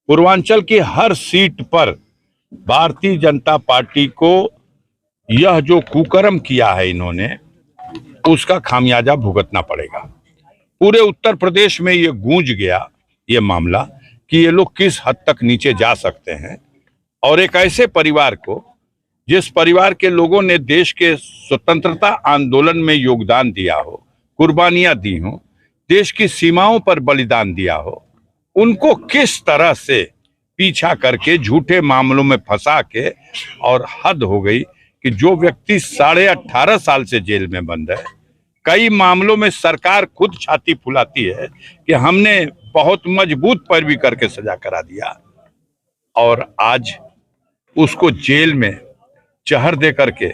पूर्वांचल की हर सीट पर भारतीय जनता पार्टी को यह जो कुकर्म किया है इन्होंने, उसका खामियाजा भुगतना पड़ेगा। पूरे उत्तर प्रदेश में ये गूंज गया ये मामला कि ये लोग किस हद तक नीचे जा सकते हैं। और एक ऐसे परिवार को, जिस परिवार के लोगों ने देश के स्वतंत्रता आंदोलन में योगदान दिया हो, कुर्बानियां दी हो, देश की सीमाओं पर बलिदान दिया हो, उनको किस तरह से पीछा करके झूठे मामलों में फंसा के, और हद हो गई कि जो व्यक्ति 18.5 साल से जेल में बंद है, कई मामलों में सरकार खुद छाती फुलाती है कि हमने बहुत मजबूत पैरवी करके सजा करा दिया, और आज उसको जेल में जहर दे करके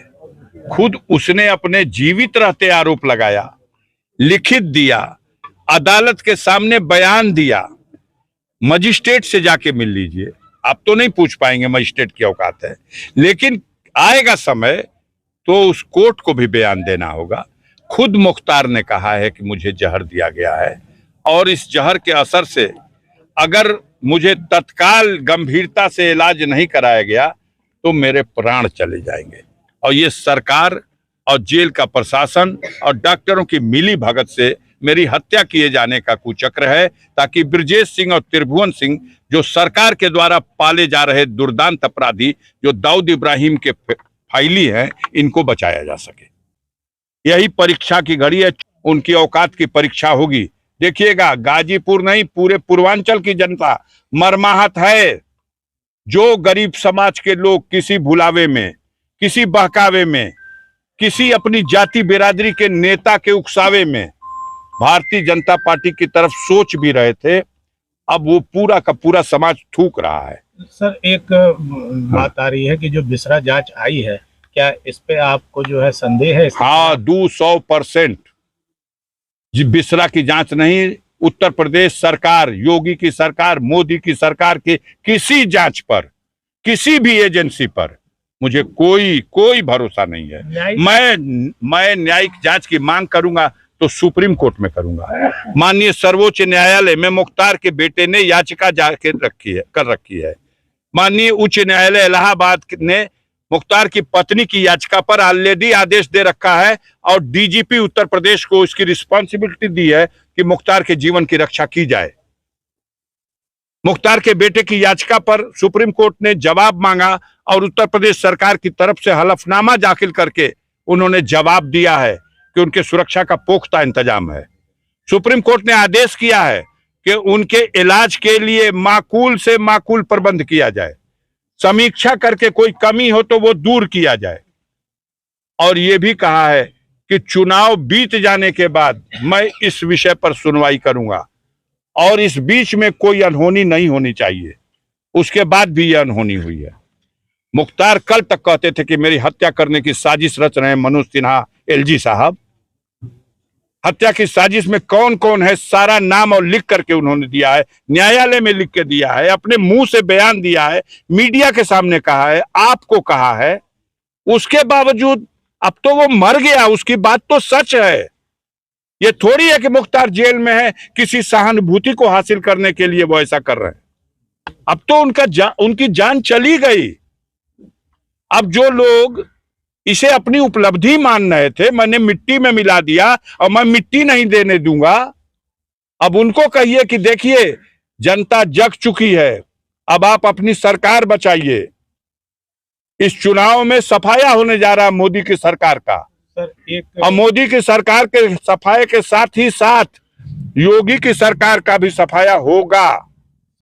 खुद उसने अपने जीवित रहते आरोप लगाया, लिखित दिया, अदालत के सामने बयान दिया। मजिस्ट्रेट से जाके मिल लीजिए, आप तो नहीं पूछ पाएंगे, मजिस्ट्रेट की औकात है, लेकिन आएगा समय तो उस कोर्ट को भी बयान देना होगा। खुद मुख्तार ने कहा है कि मुझे जहर दिया गया है, और इस जहर के असर से अगर मुझे तत्काल गंभीरता से इलाज नहीं कराया गया तो मेरे प्राण चले जाएंगे। और ये सरकार और जेल का प्रशासन और डॉक्टरों की मिली भगत से मेरी हत्या किए जाने का कुचक्र है, ताकि ब्रजेश सिंह और त्रिभुवन सिंह, जो सरकार के द्वारा पाले जा रहे दुर्दांत अपराधी जो दाऊद इब्राहिम के फाइली हैं, इनको बचाया जा सके। यही परीक्षा की घड़ी है, उनकी औकात की परीक्षा होगी। देखिएगा, गाजीपुर नहीं, पूरे पूर्वांचल की जनता मरमाहत है। जो गरीब समाज के लोग किसी भुलावे में, किसी बहकावे में, किसी अपनी जाति बिरादरी के नेता के उकसावे में भारतीय जनता पार्टी की तरफ सोच भी रहे थे, अब वो पूरा का पूरा समाज थूक रहा है। सर, एक बात आ रही है कि जो बिसरा जांच आई है, क्या इस पे आपको जो है संदेह है? हाँ, 200% बिसरा की जांच नहीं, उत्तर प्रदेश सरकार, योगी की सरकार, मोदी की सरकार की किसी जांच पर, किसी भी एजेंसी पर मुझे कोई भरोसा नहीं है। मैं न्यायिक जांच की मांग करूंगा तो सुप्रीम कोर्ट में करूंगा। माननीय सर्वोच्च न्यायालय में मुख्तार के बेटे ने याचिका कर रखी है। माननीय उच्च न्यायालय इलाहाबाद ने मुख्तार की पत्नी की याचिका पर ऑलरेडी आदेश दे रखा है, और डीजीपी उत्तर प्रदेश को इसकी रिस्पॉन्सिबिलिटी दी है कि मुख्तार के जीवन की रक्षा की जाए। मुख्तार के बेटे की याचिका पर सुप्रीम कोर्ट ने जवाब मांगा, और उत्तर प्रदेश सरकार की तरफ से हलफनामा दाखिल करके उन्होंने जवाब दिया है कि उनके सुरक्षा का पुख्ता इंतजाम है। सुप्रीम कोर्ट ने आदेश किया है कि उनके इलाज के लिए माकूल से माकूल प्रबंध किया जाए, समीक्षा करके कोई कमी हो तो वो दूर किया जाए। और ये भी कहा है कि चुनाव बीत जाने के बाद मैं इस विषय पर सुनवाई करूंगा, और इस बीच में कोई अनहोनी नहीं होनी चाहिए। उसके बाद भी यह अनहोनी हुई है। मुख्तार कल तक कहते थे कि मेरी हत्या करने की साजिश रच रहे हैं मनोज सिन्हा, एलजी साहब। हत्या की साजिश में कौन कौन है सारा नाम और लिख करके उन्होंने दिया है, न्यायालय में लिख के दिया है, अपने मुंह से बयान दिया है, मीडिया के सामने कहा है, आपको कहा है। उसके बावजूद अब तो वो मर गया, उसकी बात तो सच है। ये थोड़ी है कि मुख्तार जेल में है, किसी सहानुभूति को हासिल करने के लिए वो ऐसा कर रहे हैं। अब तो उनकी जान चली गई। अब जो लोग इसे अपनी उपलब्धि मान रहे थे, मैंने मिट्टी में मिला दिया और मैं मिट्टी नहीं देने दूंगा, अब उनको कहिए कि देखिए जनता जग चुकी है, अब आप अपनी सरकार बचाइए। इस चुनाव में सफाया होने जा रहा मोदी की सरकार का, और मोदी की सरकार के सफाये के साथ ही साथ योगी की सरकार का भी सफाया होगा।